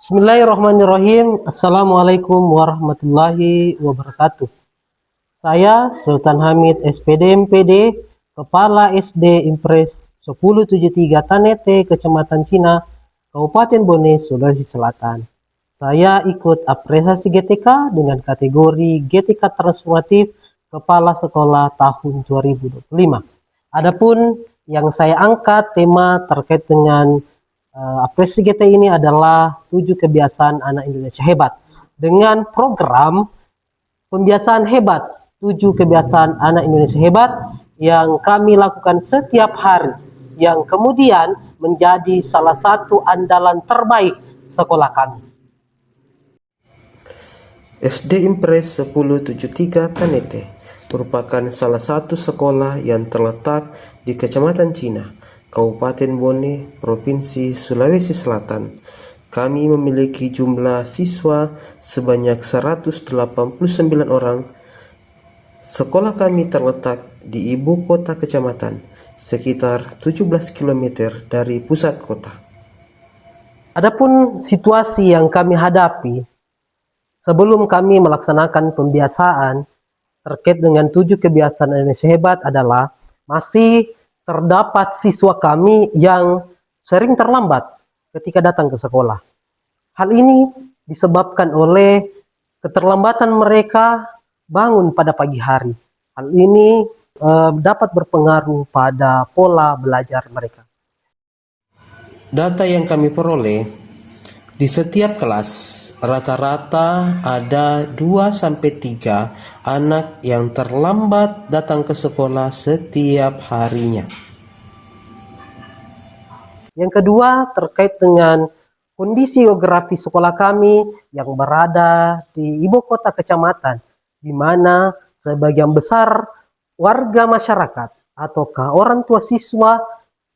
Bismillahirrahmanirrahim. Assalamualaikum warahmatullahi wabarakatuh. Saya Sultan Hamid SPD MPD, Kepala SD Impres 1073 Tanete, Kecamatan Cina, Kabupaten Bone, Sulawesi Selatan. Saya ikut apresiasi GTK dengan kategori GTK Transformatif Kepala Sekolah tahun 2025. Adapun yang saya angkat tema terkait dengan apresiasi GT ini adalah 7 kebiasaan anak Indonesia hebat. Dengan program pembiasaan hebat, 7 kebiasaan anak Indonesia hebat yang kami lakukan setiap hari, yang kemudian menjadi salah satu andalan terbaik sekolah kami. SD Impres 1073 Tanete merupakan salah satu sekolah yang terletak di Kecamatan Cina, Kabupaten Bone, Provinsi Sulawesi Selatan. Kami memiliki jumlah siswa sebanyak 189 orang. Sekolah kami terletak di ibu kota kecamatan, sekitar 17 km dari pusat kota. Adapun situasi yang kami hadapi sebelum kami melaksanakan pembiasaan terkait dengan 7 kebiasaan Indonesia hebat adalah masih terdapat siswa kami yang sering terlambat ketika datang ke sekolah. Hal ini disebabkan oleh keterlambatan mereka bangun pada pagi hari. Hal ini dapat berpengaruh pada pola belajar mereka. Data yang kami peroleh, di setiap kelas rata-rata ada 2-3 anak yang terlambat datang ke sekolah setiap harinya. Yang kedua, terkait dengan kondisi geografi sekolah kami yang berada di ibu kota kecamatan, di mana sebagian besar warga masyarakat ataukah orang tua siswa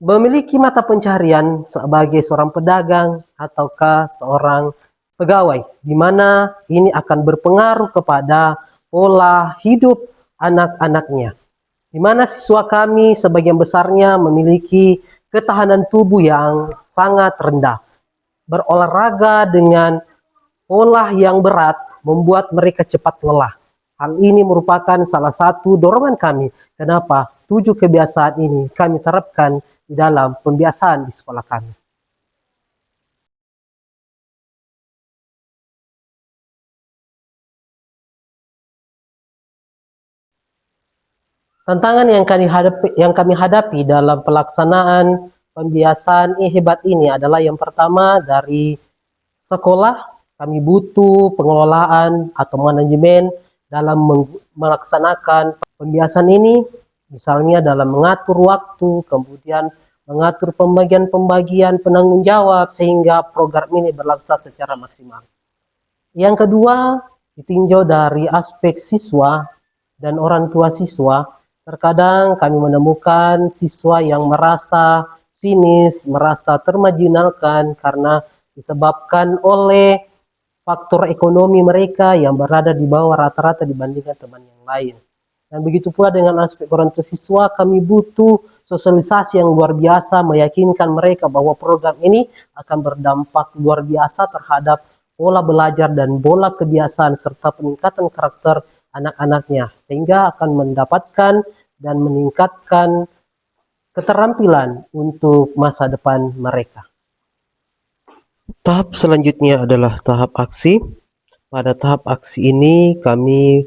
memiliki mata pencaharian sebagai seorang pedagang ataukah seorang pegawai, di mana ini akan berpengaruh kepada pola hidup anak-anaknya. Di mana siswa kami sebagian besarnya memiliki ketahanan tubuh yang sangat rendah. Berolahraga dengan pola yang berat membuat mereka cepat lelah. Hal ini merupakan salah satu dorongan kami. Kenapa 7 kebiasaan ini kami terapkan di dalam pembiasaan di sekolah kami. Tantangan yang kami hadapi dalam pelaksanaan pembiasaan hebat ini adalah yang pertama dari sekolah, kami butuh pengelolaan atau manajemen dalam melaksanakan pembiasaan ini, misalnya dalam mengatur waktu, kemudian mengatur pembagian penanggung jawab sehingga program ini berlangsung secara maksimal. Yang kedua, ditinjau dari aspek siswa dan orang tua siswa. Terkadang kami menemukan siswa yang merasa sinis, merasa termarginalkan karena disebabkan oleh faktor ekonomi mereka yang berada di bawah rata-rata dibandingkan teman yang lain. Dan begitu pula dengan aspek orang tua siswa, kami butuh sosialisasi yang luar biasa, meyakinkan mereka bahwa program ini akan berdampak luar biasa terhadap pola belajar dan pola kebiasaan serta peningkatan karakter anak-anaknya, sehingga akan mendapatkan dan meningkatkan keterampilan untuk masa depan mereka. Tahap selanjutnya adalah tahap aksi. Pada tahap aksi ini kami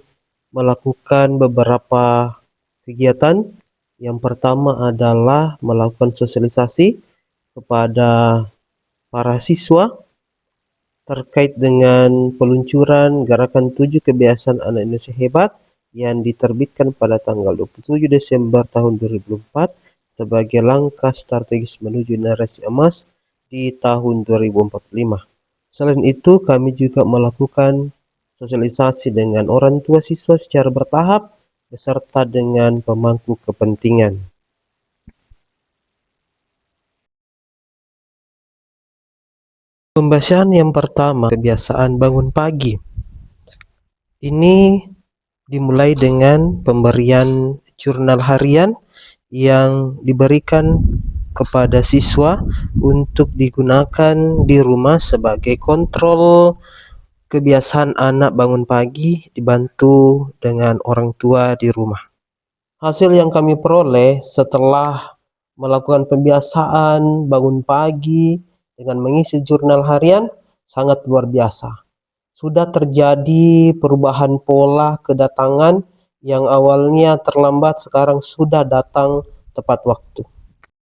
melakukan beberapa kegiatan. Yang pertama adalah melakukan sosialisasi kepada para siswa terkait dengan peluncuran gerakan 7 kebiasaan anak Indonesia hebat yang diterbitkan pada tanggal 27 Desember tahun 2004 sebagai langkah strategis menuju generasi emas di tahun 2045. Selain itu, kami juga melakukan sosialisasi dengan orang tua siswa secara bertahap beserta dengan pemangku kepentingan. Pembahasan yang pertama, kebiasaan bangun pagi. Ini dimulai dengan pemberian jurnal harian yang diberikan kepada siswa untuk digunakan di rumah sebagai kontrol kebiasaan anak bangun pagi dibantu dengan orang tua di rumah. Hasil yang kami peroleh setelah melakukan pembiasaan bangun pagi dengan mengisi jurnal harian sangat luar biasa. Sudah terjadi perubahan pola kedatangan yang awalnya terlambat sekarang sudah datang tepat waktu.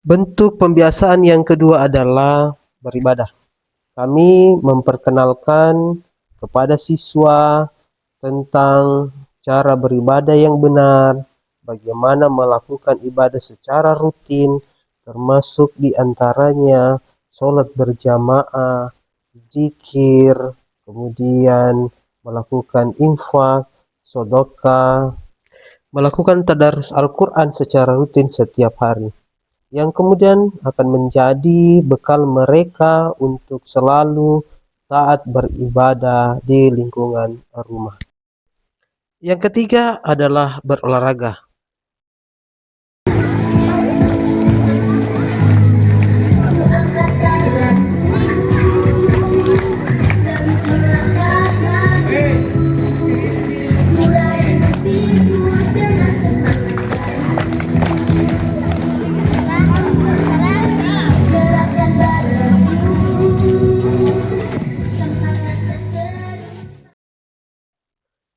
Bentuk pembiasaan yang kedua adalah beribadah. Kami memperkenalkan kepada siswa tentang cara beribadah yang benar, bagaimana melakukan ibadah secara rutin, termasuk diantaranya sholat berjamaah, zikir, kemudian melakukan infak, sedekah, melakukan tadarus Al-Quran secara rutin setiap hari, yang kemudian akan menjadi bekal mereka untuk selalu taat beribadah di lingkungan rumah. Yang ketiga adalah berolahraga.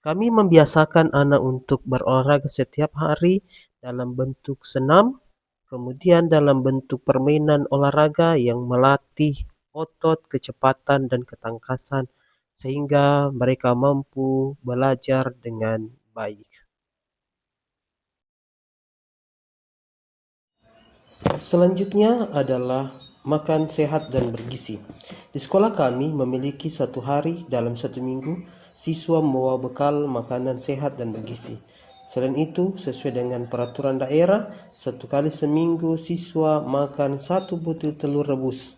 Kami membiasakan anak untuk berolahraga setiap hari dalam bentuk senam, kemudian dalam bentuk permainan olahraga yang melatih otot, kecepatan, dan ketangkasan sehingga mereka mampu belajar dengan baik. Selanjutnya adalah makan sehat dan bergizi. Di sekolah kami memiliki satu hari dalam satu minggu siswa membawa bekal makanan sehat dan bergizi. Selain itu, sesuai dengan peraturan daerah, satu kali seminggu siswa makan 1 butir telur rebus.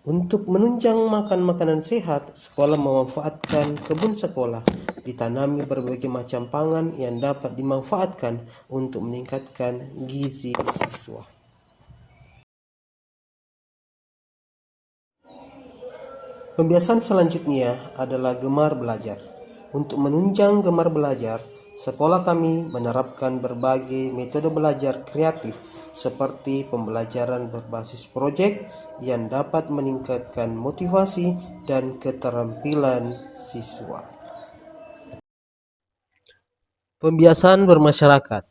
Untuk menunjang makan makanan sehat, sekolah memanfaatkan kebun sekolah, ditanami berbagai macam pangan yang dapat dimanfaatkan untuk meningkatkan gizi siswa. Pembiasaan selanjutnya adalah gemar belajar. Untuk menunjang gemar belajar, sekolah kami menerapkan berbagai metode belajar kreatif seperti pembelajaran berbasis proyek yang dapat meningkatkan motivasi dan keterampilan siswa. Pembiasaan bermasyarakat.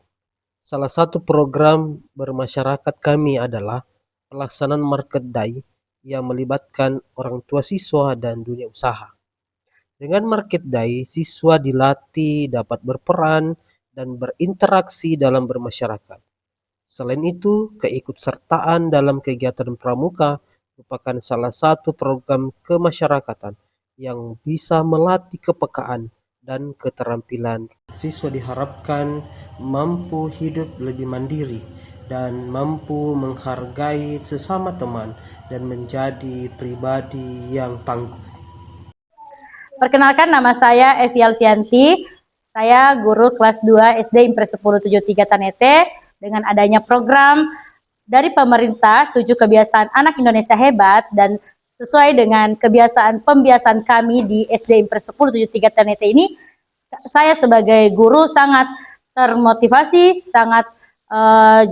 Salah satu program bermasyarakat kami adalah pelaksanaan Market Day yang melibatkan orang tua siswa dan dunia usaha. Dengan Market Day, siswa dilatih dapat berperan dan berinteraksi dalam bermasyarakat. Selain itu, keikutsertaan dalam kegiatan pramuka merupakan salah satu program kemasyarakatan yang bisa melatih kepekaan dan keterampilan. Siswa diharapkan mampu hidup lebih mandiri dan mampu menghargai sesama teman dan menjadi pribadi yang tangguh. Perkenalkan, nama saya Evi Alfianti. Saya guru kelas 2 SD Impres 1073 Tanete. Dengan adanya program dari pemerintah 7 kebiasaan anak Indonesia hebat dan sesuai dengan pembiasaan kami di SD Impres 1073 Tanete ini, saya sebagai guru sangat termotivasi, sangat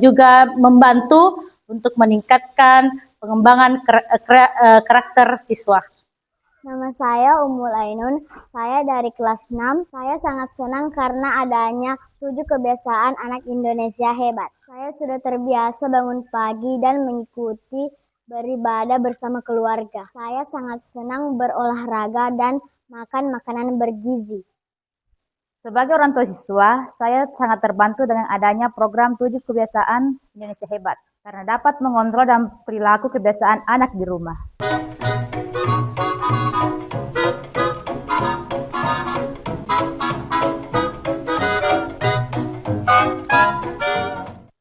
juga membantu untuk meningkatkan pengembangan karakter siswa. Nama saya Ummul Ainun, saya dari kelas 6. Saya sangat senang karena adanya 7 kebiasaan anak Indonesia hebat. Saya sudah terbiasa bangun pagi dan mengikuti beribadah bersama keluarga. Saya sangat senang berolahraga dan makan makanan bergizi. Sebagai orang tua siswa, saya sangat terbantu dengan adanya program 7 kebiasaan Indonesia hebat karena dapat mengontrol dan perilaku kebiasaan anak di rumah.